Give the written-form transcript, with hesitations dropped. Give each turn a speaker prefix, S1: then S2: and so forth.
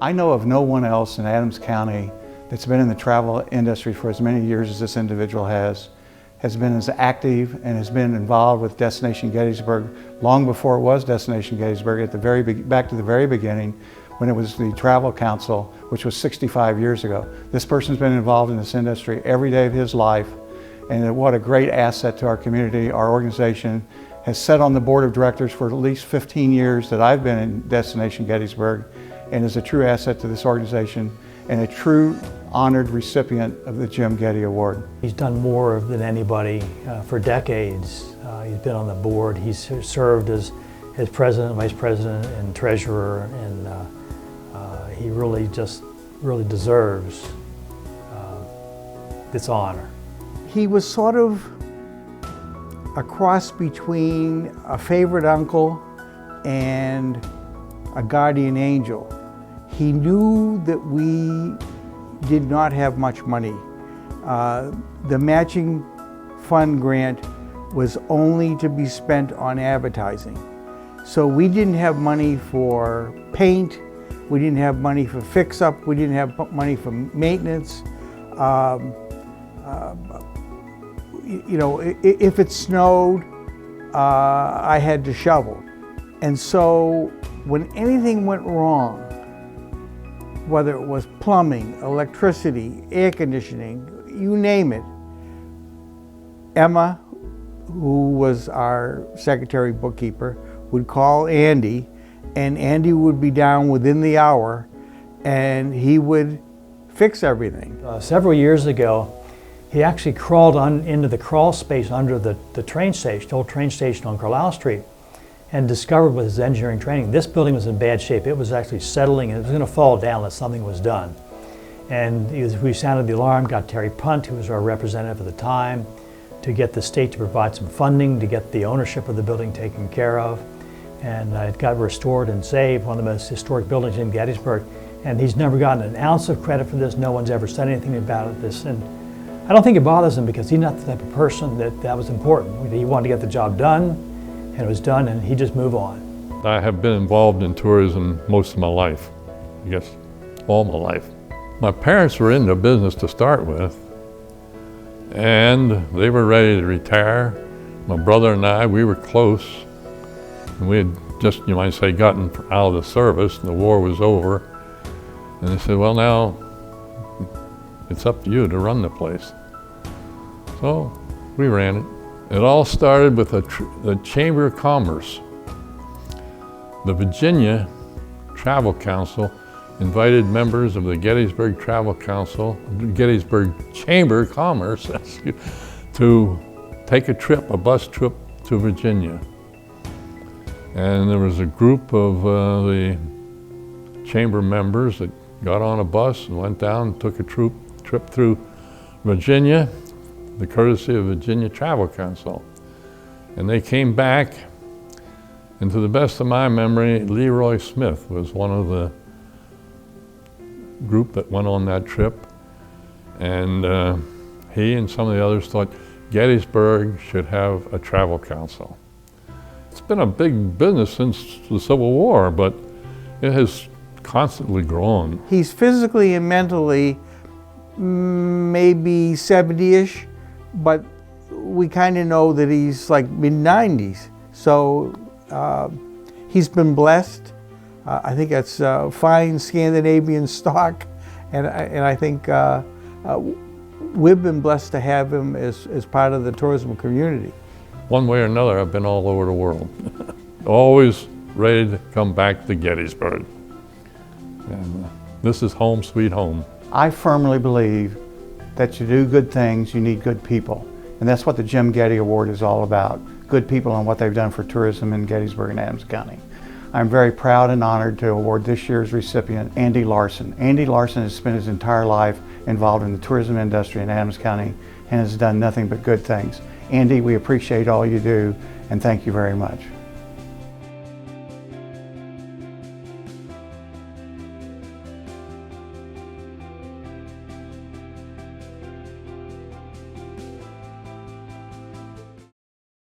S1: I know of no one else in Adams County that's been in the travel industry for as many years as this individual has been as active and has been involved with Destination Gettysburg long before it was Destination Gettysburg, back to the very beginning when it was the Travel Council, which was 65 years ago. This person's been involved in this industry every day of his life, and what a great asset to our community. Our organization has sat on the board of directors for at least 15 years that I've been in Destination Gettysburg, and is a true asset to this organization and a true honored recipient of the Jim Getty Award.
S2: He's done more than anybody for decades. He's been on the board. He's served as president, vice president, and treasurer, and he really deserves this honor.
S3: He was sort of a cross between a favorite uncle and a guardian angel. He knew that we did not have much money. The matching fund grant was only to be spent on advertising. So we didn't have money for paint, we didn't have money for fix-up, we didn't have money for maintenance. You know, if it snowed, I had to shovel. And so when anything went wrong, whether it was plumbing, electricity, air conditioning, you name it, Emma, who was our secretary bookkeeper, would call Andy, and Andy would be down within the hour, and he would fix everything.
S2: Several years ago, he actually crawled into the crawl space under the train station, the old train station on Carlisle Street, and discovered with his engineering training, this building was in bad shape. It was actually settling, and it was going to fall down unless something was done. And we sounded the alarm, got Terry Punt, who was our representative at the time, to get the state to provide some funding to get the ownership of the building taken care of. And it got restored and saved, one of the most historic buildings in Gettysburg. And he's never gotten an ounce of credit for this. No one's ever said anything about this. And I don't think it bothers him, because he's not the type of person that was important. He wanted to get the job done, and it was done, and he just moved on.
S4: I have been involved in tourism most of my life, I guess all my life. My parents were in the business to start with, and they were ready to retire. My brother and I, we were close, and we had just, you might say, gotten out of the service, and the war was over. And they said, well, now it's up to you to run the place. So we ran it. It all started with the Chamber of Commerce. The Virginia Travel Council invited members of the Gettysburg Travel Council, Gettysburg Chamber of Commerce, to take a bus trip to Virginia. And there was a group of the chamber members that got on a bus and went down and took a trip through Virginia, the courtesy of Virginia Travel Council. And they came back, and to the best of my memory, Leroy Smith was one of the group that went on that trip. And he and some of the others thought Gettysburg should have a travel council. It's been a big business since the Civil War, but it has constantly grown.
S3: He's physically and mentally maybe 70-ish, but we kind of know that he's like mid-90s. So he's been blessed. I think that's fine Scandinavian stock, and I think we've been blessed to have him as part of the tourism community.
S4: One way or another, I've been all over the world. Always ready to come back to Gettysburg. And this is home sweet home.
S1: I firmly believe that to do good things, you need good people. And that's what the Jim Getty Award is all about. Good people and what they've done for tourism in Gettysburg and Adams County. I'm very proud and honored to award this year's recipient, Andy Larson. Andy Larson has spent his entire life involved in the tourism industry in Adams County and has done nothing but good things. Andy, we appreciate all you do, and thank you very much.